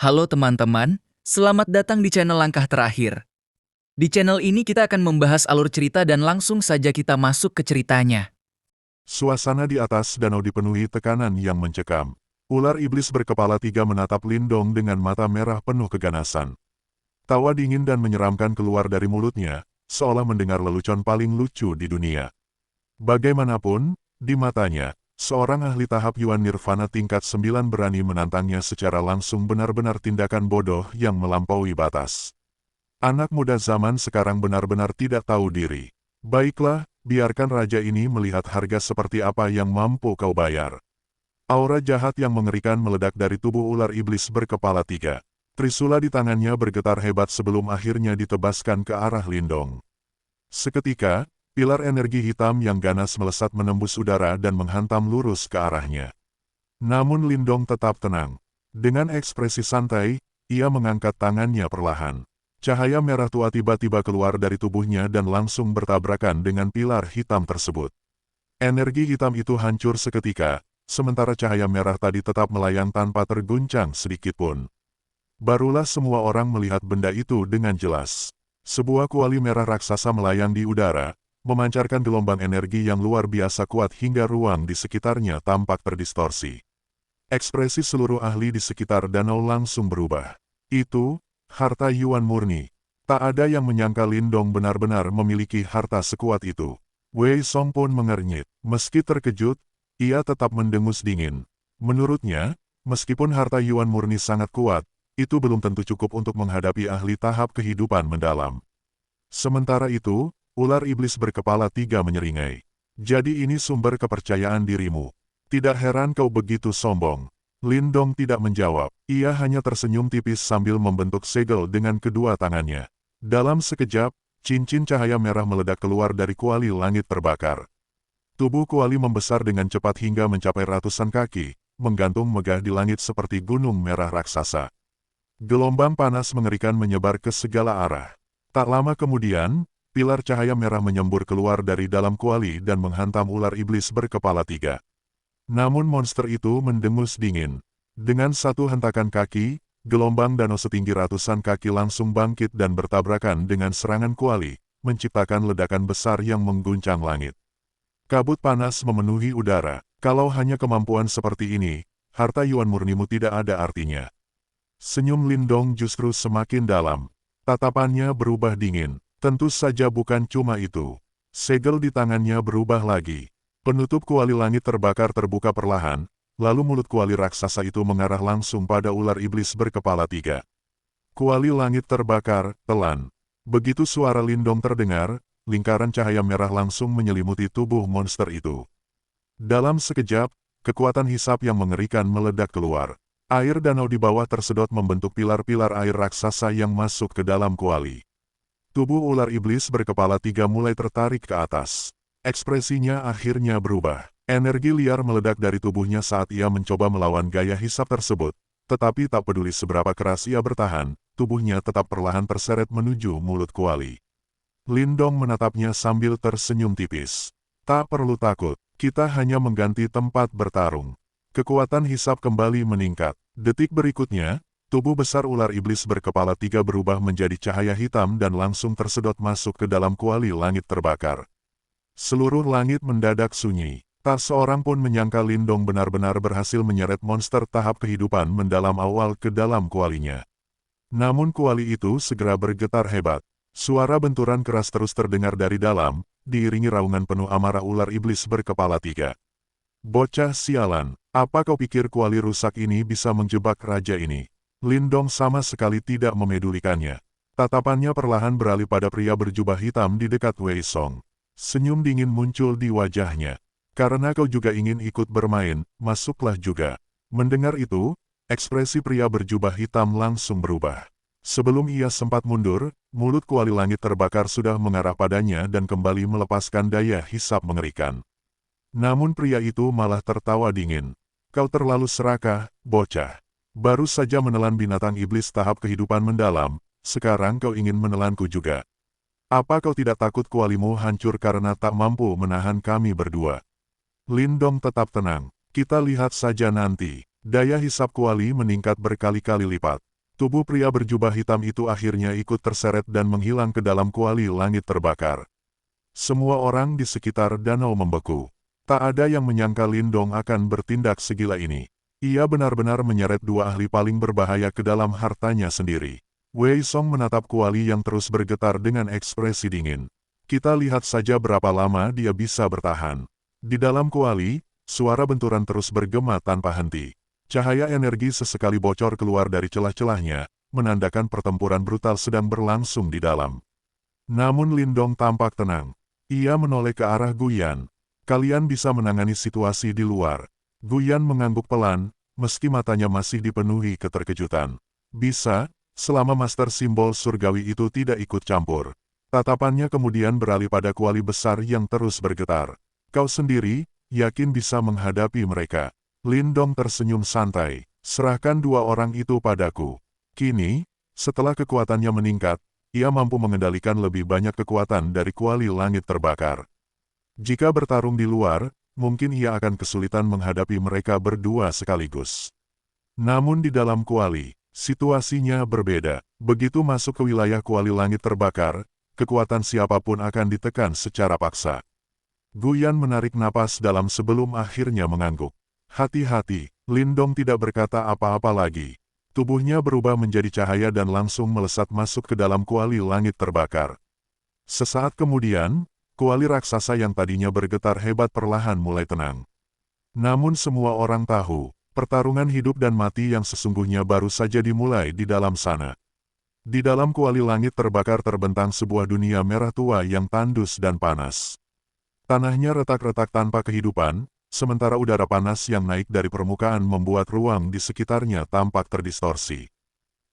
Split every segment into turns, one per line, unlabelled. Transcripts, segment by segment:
Halo teman-teman, selamat datang di channel Langkah Terakhir. Di channel ini kita akan membahas alur cerita dan langsung saja kita masuk ke ceritanya.
Suasana di atas danau dipenuhi tekanan yang mencekam. Ular iblis berkepala 3 menatap Lindong dengan mata merah penuh keganasan. Tawa dingin dan menyeramkan keluar dari mulutnya, seolah mendengar lelucon paling lucu di dunia. Bagaimanapun, di matanya, seorang ahli tahap Yuan Nirvana tingkat 9 berani menantangnya secara langsung, benar-benar tindakan bodoh yang melampaui batas. Anak muda zaman sekarang benar-benar tidak tahu diri. Baiklah, biarkan raja ini melihat harga seperti apa yang mampu kau bayar. Aura jahat yang mengerikan meledak dari tubuh ular iblis berkepala 3. Trisula di tangannya bergetar hebat sebelum akhirnya ditebaskan ke arah Lindong. Seketika, pilar energi hitam yang ganas melesat menembus udara dan menghantam lurus ke arahnya. Namun Lindong tetap tenang. Dengan ekspresi santai, ia mengangkat tangannya perlahan. Cahaya merah tua tiba-tiba keluar dari tubuhnya dan langsung bertabrakan dengan pilar hitam tersebut. Energi hitam itu hancur seketika, sementara cahaya merah tadi tetap melayang tanpa terguncang sedikitpun. Barulah semua orang melihat benda itu dengan jelas. Sebuah kuali merah raksasa melayang di udara, memancarkan gelombang energi yang luar biasa kuat hingga ruang di sekitarnya tampak terdistorsi. Ekspresi seluruh ahli di sekitar danau langsung berubah. Itu harta Yuan murni. Tak ada yang menyangka Lindong benar-benar memiliki harta sekuat itu. Wei Song pun mengernyit. Meski terkejut, ia tetap mendengus dingin. Menurutnya, meskipun harta Yuan murni sangat kuat, itu belum tentu cukup untuk menghadapi ahli tahap kehidupan mendalam. Sementara itu, ular iblis berkepala 3 menyeringai. Jadi ini sumber kepercayaan dirimu. Tidak heran kau begitu sombong. Lindong tidak menjawab, ia hanya tersenyum tipis sambil membentuk segel dengan kedua tangannya. Dalam sekejap, cincin cahaya merah meledak keluar dari kuali langit terbakar. Tubuh kuali membesar dengan cepat hingga mencapai ratusan kaki, menggantung megah di langit seperti gunung merah raksasa. Gelombang panas mengerikan menyebar ke segala arah. Tak lama kemudian, pilar cahaya merah menyembur keluar dari dalam kuali dan menghantam ular iblis berkepala 3. Namun monster itu mendengus dingin. Dengan satu hentakan kaki, gelombang danau setinggi ratusan kaki langsung bangkit dan bertabrakan dengan serangan kuali, menciptakan ledakan besar yang mengguncang langit. Kabut panas memenuhi udara. Kalau hanya kemampuan seperti ini, harta Yuan murnimu tidak ada artinya. Senyum Lindong justru semakin dalam. Tatapannya berubah dingin. Tentu saja bukan cuma itu. Segel di tangannya berubah lagi. Penutup kuali langit terbakar terbuka perlahan, lalu mulut kuali raksasa itu mengarah langsung pada ular iblis berkepala 3. Kuali langit terbakar, telan. Begitu suara Lindong terdengar, lingkaran cahaya merah langsung menyelimuti tubuh monster itu. Dalam sekejap, kekuatan hisap yang mengerikan meledak keluar. Air danau di bawah tersedot membentuk pilar-pilar air raksasa yang masuk ke dalam kuali. Tubuh ular iblis berkepala 3 mulai tertarik ke atas. Ekspresinya akhirnya berubah. Energi liar meledak dari tubuhnya saat ia mencoba melawan gaya hisap tersebut. Tetapi tak peduli seberapa keras ia bertahan, tubuhnya tetap perlahan terseret menuju mulut kuali. Lindong menatapnya sambil tersenyum tipis. Tak perlu takut, kita hanya mengganti tempat bertarung. Kekuatan hisap kembali meningkat. Detik berikutnya, tubuh besar ular iblis berkepala 3 berubah menjadi cahaya hitam dan langsung tersedot masuk ke dalam kuali langit terbakar. Seluruh langit mendadak sunyi. Tak seorang pun menyangka Lindong benar-benar berhasil menyeret monster tahap kehidupan mendalam awal ke dalam kualinya. Namun kuali itu segera bergetar hebat. Suara benturan keras terus terdengar dari dalam, diiringi raungan penuh amarah ular iblis berkepala 3. Bocah sialan, apa kau pikir kuali rusak ini bisa menjebak raja ini? Lindong sama sekali tidak memedulikannya. Tatapannya perlahan beralih pada pria berjubah hitam di dekat Wei Song. Senyum dingin muncul di wajahnya. Karena kau juga ingin ikut bermain, masuklah juga. Mendengar itu, ekspresi pria berjubah hitam langsung berubah. Sebelum ia sempat mundur, mulut kuali langit terbakar sudah mengarah padanya dan kembali melepaskan daya hisap mengerikan. Namun pria itu malah tertawa dingin. Kau terlalu serakah, bocah. Baru saja menelan binatang iblis tahap kehidupan mendalam, sekarang kau ingin menelanku juga. Apa kau tidak takut kualimu hancur karena tak mampu menahan kami berdua? Lindong tetap tenang. Kita lihat saja nanti. Daya hisap kuali meningkat berkali-kali lipat. Tubuh pria berjubah hitam itu akhirnya ikut terseret dan menghilang ke dalam kuali langit terbakar. Semua orang di sekitar danau membeku. Tak ada yang menyangka Lindong akan bertindak segila ini. Ia benar-benar menyeret dua ahli paling berbahaya ke dalam hartanya sendiri. Wei Song menatap kuali yang terus bergetar dengan ekspresi dingin. Kita lihat saja berapa lama dia bisa bertahan. Di dalam kuali, suara benturan terus bergema tanpa henti. Cahaya energi sesekali bocor keluar dari celah-celahnya, menandakan pertempuran brutal sedang berlangsung di dalam. Namun Lindong tampak tenang. Ia menoleh ke arah Guyan. Kalian bisa menangani situasi di luar. Guyan mengangguk pelan, meski matanya masih dipenuhi keterkejutan. Bisa, selama master simbol surgawi itu tidak ikut campur. Tatapannya kemudian beralih pada kuali besar yang terus bergetar. Kau sendiri, yakin bisa menghadapi mereka? Lindong tersenyum santai. Serahkan dua orang itu padaku. Kini, setelah kekuatannya meningkat, ia mampu mengendalikan lebih banyak kekuatan dari kuali langit terbakar. Jika bertarung di luar, mungkin ia akan kesulitan menghadapi mereka berdua sekaligus. Namun di dalam kuali, situasinya berbeda. Begitu masuk ke wilayah kuali langit terbakar, kekuatan siapapun akan ditekan secara paksa. Guyan menarik napas dalam sebelum akhirnya mengangguk. Hati-hati, Lindong tidak berkata apa-apa lagi. Tubuhnya berubah menjadi cahaya dan langsung melesat masuk ke dalam kuali langit terbakar. Sesaat kemudian, kuali raksasa yang tadinya bergetar hebat perlahan mulai tenang. Namun semua orang tahu, pertarungan hidup dan mati yang sesungguhnya baru saja dimulai di dalam sana. Di dalam kuali langit terbakar terbentang sebuah dunia merah tua yang tandus dan panas. Tanahnya retak-retak tanpa kehidupan, sementara udara panas yang naik dari permukaan membuat ruang di sekitarnya tampak terdistorsi.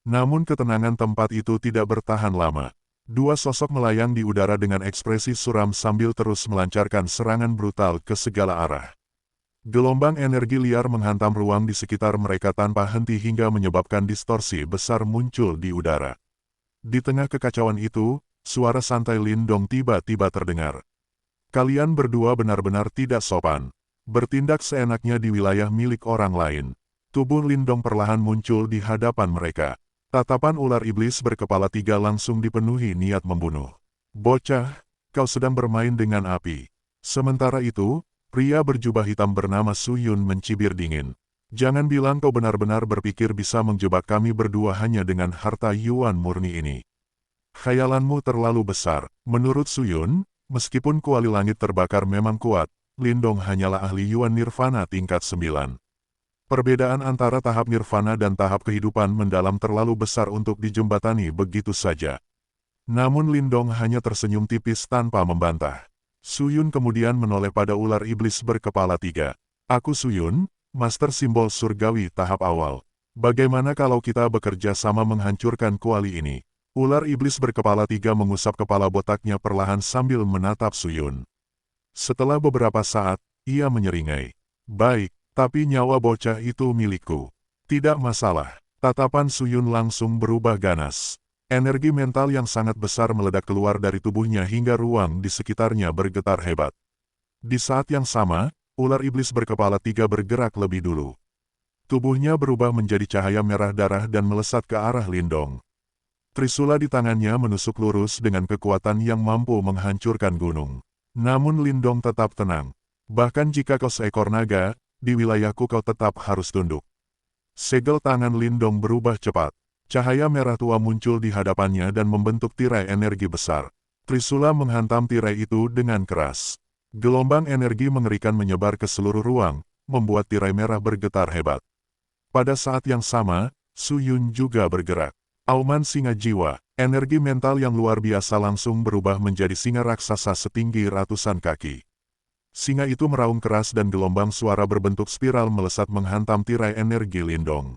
Namun ketenangan tempat itu tidak bertahan lama. Dua sosok melayang di udara dengan ekspresi suram sambil terus melancarkan serangan brutal ke segala arah. Gelombang energi liar menghantam ruang di sekitar mereka tanpa henti hingga menyebabkan distorsi besar muncul di udara. Di tengah kekacauan itu, suara santai Lindong tiba-tiba terdengar. Kalian berdua benar-benar tidak sopan. Bertindak seenaknya di wilayah milik orang lain. Tubuh Lindong perlahan muncul di hadapan mereka. Tatapan ular iblis berkepala tiga langsung dipenuhi niat membunuh. Bocah, kau sedang bermain dengan api. Sementara itu, pria berjubah hitam bernama Su Yun mencibir dingin. Jangan bilang kau benar-benar berpikir bisa menjebak kami berdua hanya dengan harta Yuan murni ini. Khayalanmu terlalu besar. Menurut Su Yun, meskipun kuali langit terbakar memang kuat, Lindong hanyalah ahli Yuan Nirvana tingkat 9. Perbedaan antara tahap Nirvana dan tahap kehidupan mendalam terlalu besar untuk dijembatani begitu saja. Namun Lindong hanya tersenyum tipis tanpa membantah. Su Yun kemudian menoleh pada ular iblis berkepala tiga. Aku Su Yun, master simbol surgawi tahap awal. Bagaimana kalau kita bekerja sama menghancurkan kuali ini? Ular iblis berkepala tiga mengusap kepala botaknya perlahan sambil menatap Su Yun. Setelah beberapa saat, ia menyeringai. Baik, tapi nyawa bocah itu milikku. Tidak masalah. Tatapan Su Yun langsung berubah ganas. Energi mental yang sangat besar meledak keluar dari tubuhnya hingga ruang di sekitarnya bergetar hebat. Di saat yang sama, ular iblis berkepala tiga bergerak lebih dulu. Tubuhnya berubah menjadi cahaya merah darah dan melesat ke arah Lindong. Trisula di tangannya menusuk lurus dengan kekuatan yang mampu menghancurkan gunung. Namun Lindong tetap tenang. Bahkan jika kau seekor naga, di wilayahku kau tetap harus tunduk. Segel tangan Lindong berubah cepat. Cahaya merah tua muncul di hadapannya dan membentuk tirai energi besar. Trisula menghantam tirai itu dengan keras. Gelombang energi mengerikan menyebar ke seluruh ruang, membuat tirai merah bergetar hebat. Pada saat yang sama, Su Yun juga bergerak. Auman singa jiwa, energi mental yang luar biasa langsung berubah menjadi singa raksasa setinggi ratusan kaki. Singa itu meraung keras dan gelombang suara berbentuk spiral melesat menghantam tirai energi Lindong.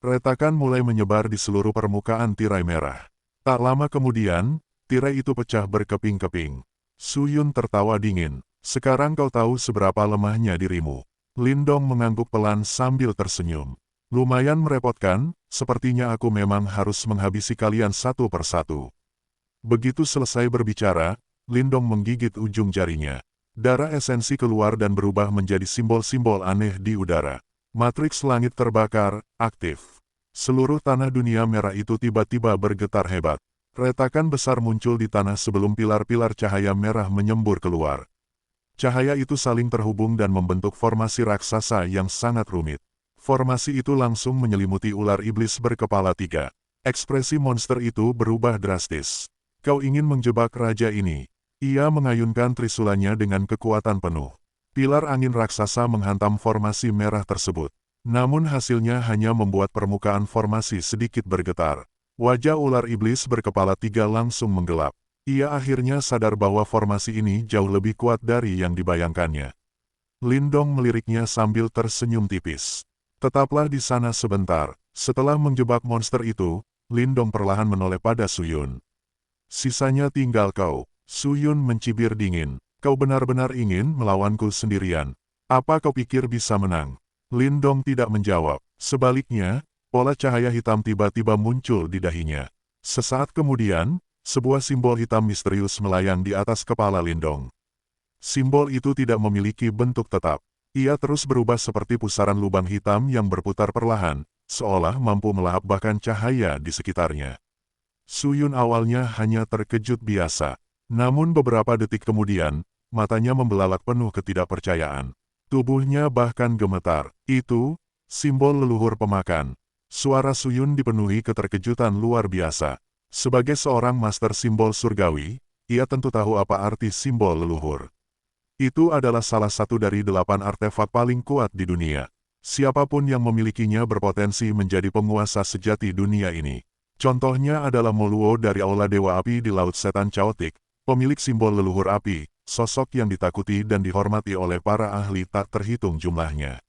Retakan mulai menyebar di seluruh permukaan tirai merah. Tak lama kemudian, tirai itu pecah berkeping-keping. Su Yun tertawa dingin. Sekarang kau tahu seberapa lemahnya dirimu. Lindong mengangguk pelan sambil tersenyum. Lumayan merepotkan, sepertinya aku memang harus menghabisi kalian satu persatu. Begitu selesai berbicara, Lindong menggigit ujung jarinya. Darah esensi keluar dan berubah menjadi simbol-simbol aneh di udara. Matriks langit terbakar, aktif. Seluruh tanah dunia merah itu tiba-tiba bergetar hebat. Retakan besar muncul di tanah sebelum pilar-pilar cahaya merah menyembur keluar. Cahaya itu saling terhubung dan membentuk formasi raksasa yang sangat rumit. Formasi itu langsung menyelimuti ular iblis berkepala 3. Ekspresi monster itu berubah drastis. Kau ingin menjebak raja ini? Ia mengayunkan trisulanya dengan kekuatan penuh. Pilar angin raksasa menghantam formasi merah tersebut. Namun hasilnya hanya membuat permukaan formasi sedikit bergetar. Wajah ular iblis berkepala 3 langsung menggelap. Ia akhirnya sadar bahwa formasi ini jauh lebih kuat dari yang dibayangkannya. Lindong meliriknya sambil tersenyum tipis. Tetaplah di sana sebentar. Setelah menjebak monster itu, Lindong perlahan menoleh pada Suyun. Sisanya tinggal kau. Suyun mencibir dingin. Kau benar-benar ingin melawanku sendirian. Apa kau pikir bisa menang? Lindong tidak menjawab. Sebaliknya, pola cahaya hitam tiba-tiba muncul di dahinya. Sesaat kemudian, sebuah simbol hitam misterius melayang di atas kepala Lindong. Simbol itu tidak memiliki bentuk tetap. Ia terus berubah seperti pusaran lubang hitam yang berputar perlahan, seolah mampu melahap bahkan cahaya di sekitarnya. Suyun awalnya hanya terkejut biasa. Namun beberapa detik kemudian, matanya membelalak penuh ketidakpercayaan. Tubuhnya bahkan gemetar. Itu, simbol leluhur pemakan. Suara Suyun dipenuhi keterkejutan luar biasa. Sebagai seorang master simbol surgawi, ia tentu tahu apa arti simbol leluhur. Itu adalah salah satu dari 8 artefak paling kuat di dunia. Siapapun yang memilikinya berpotensi menjadi penguasa sejati dunia ini. Contohnya adalah Moluo dari Aula Dewa Api di Laut Setan Chaotic, pemilik simbol leluhur api, sosok yang ditakuti dan dihormati oleh para ahli tak terhitung jumlahnya.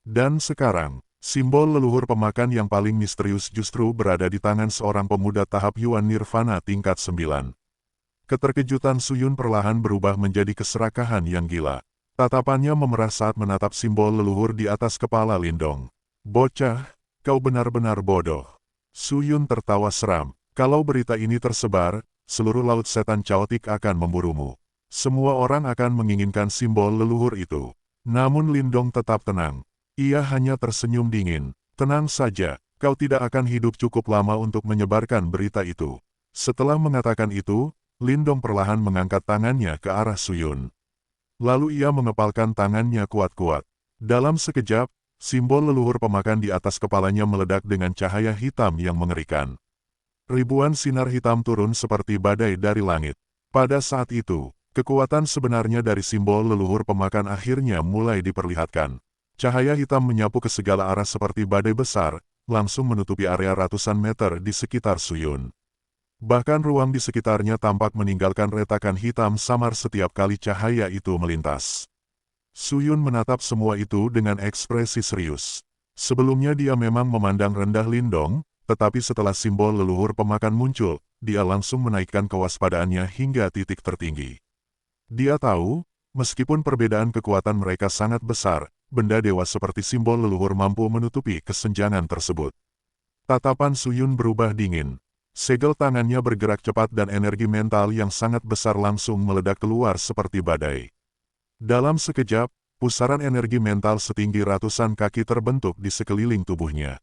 Dan sekarang, simbol leluhur pemakan yang paling misterius justru berada di tangan seorang pemuda tahap Yuan Nirvana tingkat 9. Keterkejutan Suyun perlahan berubah menjadi keserakahan yang gila. Tatapannya memerah saat menatap simbol leluhur di atas kepala Lindong. Bocah, kau benar-benar bodoh. Suyun tertawa seram. Kalau berita ini tersebar, seluruh Laut Setan Chaotic akan memburumu. Semua orang akan menginginkan simbol leluhur itu. Namun Lindong tetap tenang. Ia hanya tersenyum dingin. Tenang saja, kau tidak akan hidup cukup lama untuk menyebarkan berita itu. Setelah mengatakan itu, Lindong perlahan mengangkat tangannya ke arah Suyun. Lalu ia mengepalkan tangannya kuat-kuat. Dalam sekejap, simbol leluhur pemakan di atas kepalanya meledak dengan cahaya hitam yang mengerikan. Ribuan sinar hitam turun seperti badai dari langit. Pada saat itu, kekuatan sebenarnya dari simbol leluhur pemakan akhirnya mulai diperlihatkan. Cahaya hitam menyapu ke segala arah seperti badai besar, langsung menutupi area ratusan meter di sekitar Suyun. Bahkan ruang di sekitarnya tampak meninggalkan retakan hitam samar setiap kali cahaya itu melintas. Suyun menatap semua itu dengan ekspresi serius. Sebelumnya dia memang memandang rendah Lindong, tetapi setelah simbol leluhur pemakan muncul, dia langsung menaikkan kewaspadaannya hingga titik tertinggi. Dia tahu, meskipun perbedaan kekuatan mereka sangat besar, benda dewa seperti simbol leluhur mampu menutupi kesenjangan tersebut. Tatapan Suyun berubah dingin. Segel tangannya bergerak cepat dan energi mental yang sangat besar langsung meledak keluar seperti badai. Dalam sekejap, pusaran energi mental setinggi ratusan kaki terbentuk di sekeliling tubuhnya.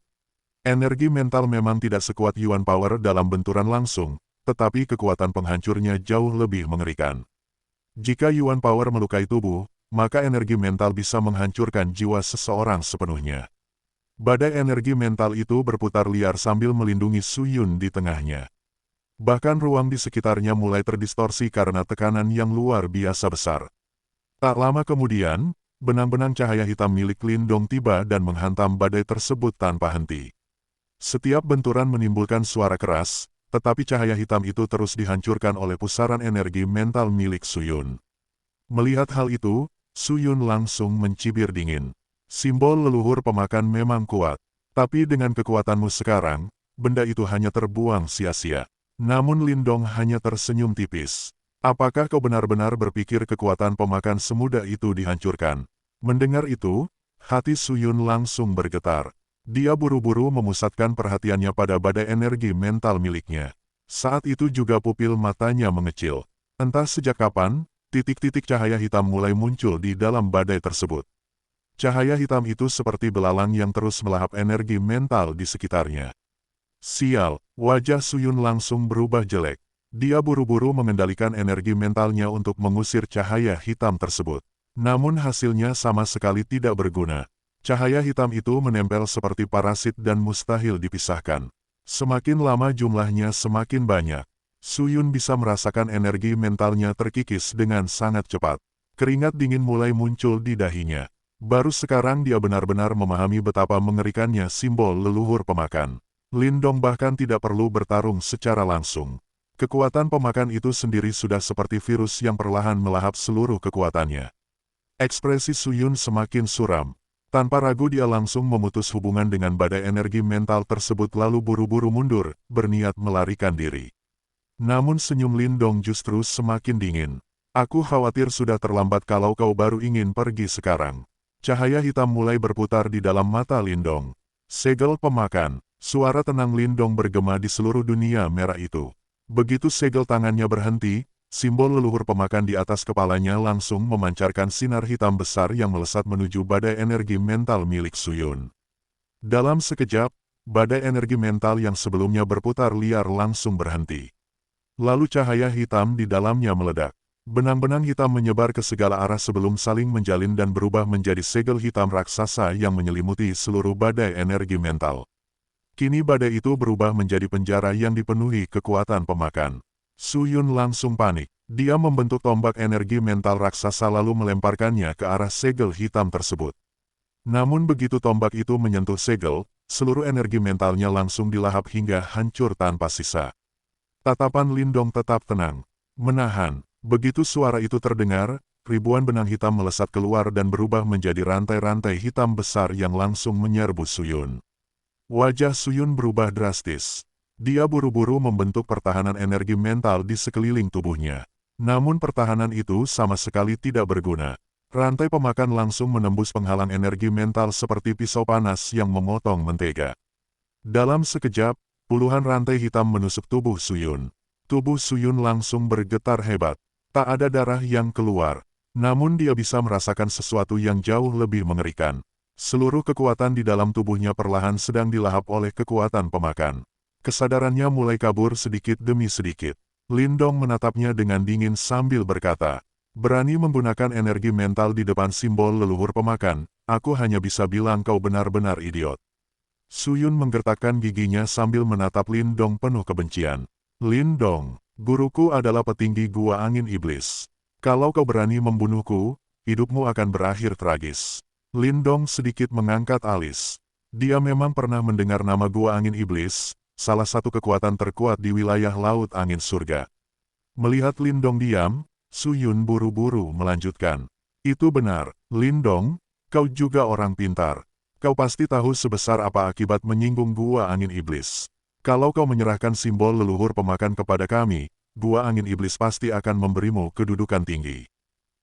Energi mental memang tidak sekuat Yuan Power dalam benturan langsung, tetapi kekuatan penghancurnya jauh lebih mengerikan. Jika Yuan Power melukai tubuh, maka energi mental bisa menghancurkan jiwa seseorang sepenuhnya. Badai energi mental itu berputar liar sambil melindungi Suyun di tengahnya. Bahkan ruang di sekitarnya mulai terdistorsi karena tekanan yang luar biasa besar. Tak lama kemudian, benang-benang cahaya hitam milik Lindong tiba dan menghantam badai tersebut tanpa henti. Setiap benturan menimbulkan suara keras, tetapi cahaya hitam itu terus dihancurkan oleh pusaran energi mental milik Suyun. Melihat hal itu, Suyun langsung mencibir dingin. Simbol leluhur pemakan memang kuat, tapi dengan kekuatanmu sekarang, benda itu hanya terbuang sia-sia. Namun Lindong hanya tersenyum tipis. Apakah kau benar-benar berpikir kekuatan pemakan semudah itu dihancurkan? Mendengar itu, hati Suyun langsung bergetar. Dia buru-buru memusatkan perhatiannya pada badai energi mental miliknya. Saat itu juga pupil matanya mengecil. Entah sejak kapan, titik-titik cahaya hitam mulai muncul di dalam badai tersebut. Cahaya hitam itu seperti belalang yang terus melahap energi mental di sekitarnya. Sial, wajah Suyun langsung berubah jelek. Dia buru-buru mengendalikan energi mentalnya untuk mengusir cahaya hitam tersebut. Namun hasilnya sama sekali tidak berguna. Cahaya hitam itu menempel seperti parasit dan mustahil dipisahkan. Semakin lama jumlahnya semakin banyak. Suyun bisa merasakan energi mentalnya terkikis dengan sangat cepat. Keringat dingin mulai muncul di dahinya. Baru sekarang dia benar-benar memahami betapa mengerikannya simbol leluhur pemakan. Lindong bahkan tidak perlu bertarung secara langsung. Kekuatan pemakan itu sendiri sudah seperti virus yang perlahan melahap seluruh kekuatannya. Ekspresi Suyun semakin suram. Tanpa ragu dia langsung memutus hubungan dengan badai energi mental tersebut lalu buru-buru mundur, berniat melarikan diri. Namun senyum Lindong justru semakin dingin. Aku khawatir sudah terlambat kalau kau baru ingin pergi sekarang. Cahaya hitam mulai berputar di dalam mata Lindong. Segel pemakan, suara tenang Lindong bergema di seluruh dunia merah itu. Begitu segel tangannya berhenti, simbol leluhur pemakan di atas kepalanya langsung memancarkan sinar hitam besar yang melesat menuju badai energi mental milik Suyun. Dalam sekejap, badai energi mental yang sebelumnya berputar liar langsung berhenti. Lalu cahaya hitam di dalamnya meledak. Benang-benang hitam menyebar ke segala arah sebelum saling menjalin dan berubah menjadi segel hitam raksasa yang menyelimuti seluruh badai energi mental. Kini badai itu berubah menjadi penjara yang dipenuhi kekuatan pemakan. Suyun langsung panik. Dia membentuk tombak energi mental raksasa lalu melemparkannya ke arah segel hitam tersebut. Namun begitu tombak itu menyentuh segel, seluruh energi mentalnya langsung dilahap hingga hancur tanpa sisa. Tatapan Lindong tetap tenang. Menahan. Begitu suara itu terdengar, ribuan benang hitam melesat keluar dan berubah menjadi rantai-rantai hitam besar yang langsung menyerbu Suyun. Wajah Suyun berubah drastis. Dia buru-buru membentuk pertahanan energi mental di sekeliling tubuhnya. Namun pertahanan itu sama sekali tidak berguna. Rantai pemakan langsung menembus penghalang energi mental seperti pisau panas yang memotong mentega. Dalam sekejap, puluhan rantai hitam menusuk tubuh Suyun. Tubuh Suyun langsung bergetar hebat. Tak ada darah yang keluar. Namun dia bisa merasakan sesuatu yang jauh lebih mengerikan. Seluruh kekuatan di dalam tubuhnya perlahan sedang dilahap oleh kekuatan pemakan. Kesadarannya mulai kabur sedikit demi sedikit. Lindong menatapnya dengan dingin sambil berkata, "Berani menggunakan energi mental di depan simbol leluhur pemakan, aku hanya bisa bilang kau benar-benar idiot." Suyun menggertakkan giginya sambil menatap Lindong penuh kebencian. "Lindong, guruku adalah petinggi Gua Angin Iblis. Kalau kau berani membunuhku, hidupmu akan berakhir tragis." Lindong sedikit mengangkat alis. Dia memang pernah mendengar nama Gua Angin Iblis, salah satu kekuatan terkuat di wilayah Laut Angin Surga. Melihat Lindong diam, Suyun buru-buru melanjutkan. "Itu benar, Lindong, kau juga orang pintar. Kau pasti tahu sebesar apa akibat menyinggung Gua Angin Iblis. Kalau kau menyerahkan simbol leluhur pemakan kepada kami, Gua Angin Iblis pasti akan memberimu kedudukan tinggi."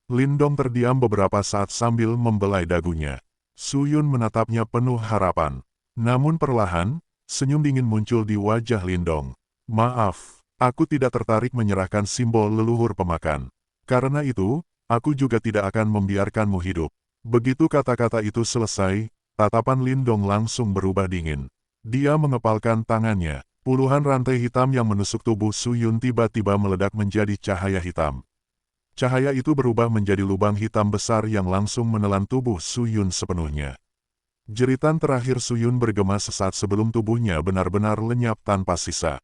Lindong terdiam beberapa saat sambil membelai dagunya. Suyun menatapnya penuh harapan. Namun perlahan, senyum dingin muncul di wajah Lindong. "Maaf, aku tidak tertarik menyerahkan simbol leluhur pemakan. Karena itu, aku juga tidak akan membiarkanmu hidup." Begitu kata-kata itu selesai, tatapan Lindong langsung berubah dingin. Dia mengepalkan tangannya. Puluhan rantai hitam yang menusuk tubuh Suyun tiba-tiba meledak menjadi cahaya hitam. Cahaya itu berubah menjadi lubang hitam besar yang langsung menelan tubuh Suyun sepenuhnya. Jeritan terakhir Suyun bergema sesaat sebelum tubuhnya benar-benar lenyap tanpa sisa.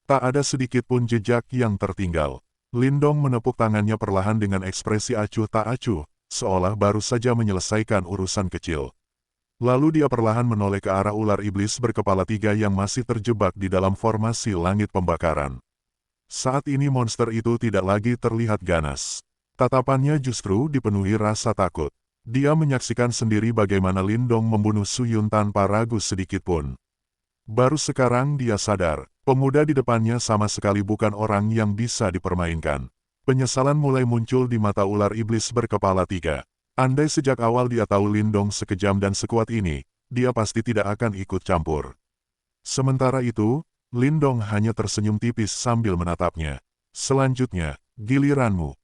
Tak ada sedikit pun jejak yang tertinggal. Lindong menepuk tangannya perlahan dengan ekspresi acuh tak acuh, seolah baru saja menyelesaikan urusan kecil. Lalu dia perlahan menoleh ke arah ular iblis berkepala 3 yang masih terjebak di dalam formasi langit pembakaran. Saat ini monster itu tidak lagi terlihat ganas. Tatapannya justru dipenuhi rasa takut. Dia menyaksikan sendiri bagaimana Lindong membunuh Suyun tanpa ragu sedikitpun. Baru sekarang dia sadar, pemuda di depannya sama sekali bukan orang yang bisa dipermainkan. Penyesalan mulai muncul di mata ular iblis berkepala 3. Andai sejak awal dia tahu Lindong sekejam dan sekuat ini, dia pasti tidak akan ikut campur. Sementara itu, Lindong hanya tersenyum tipis sambil menatapnya. "Selanjutnya, giliranmu."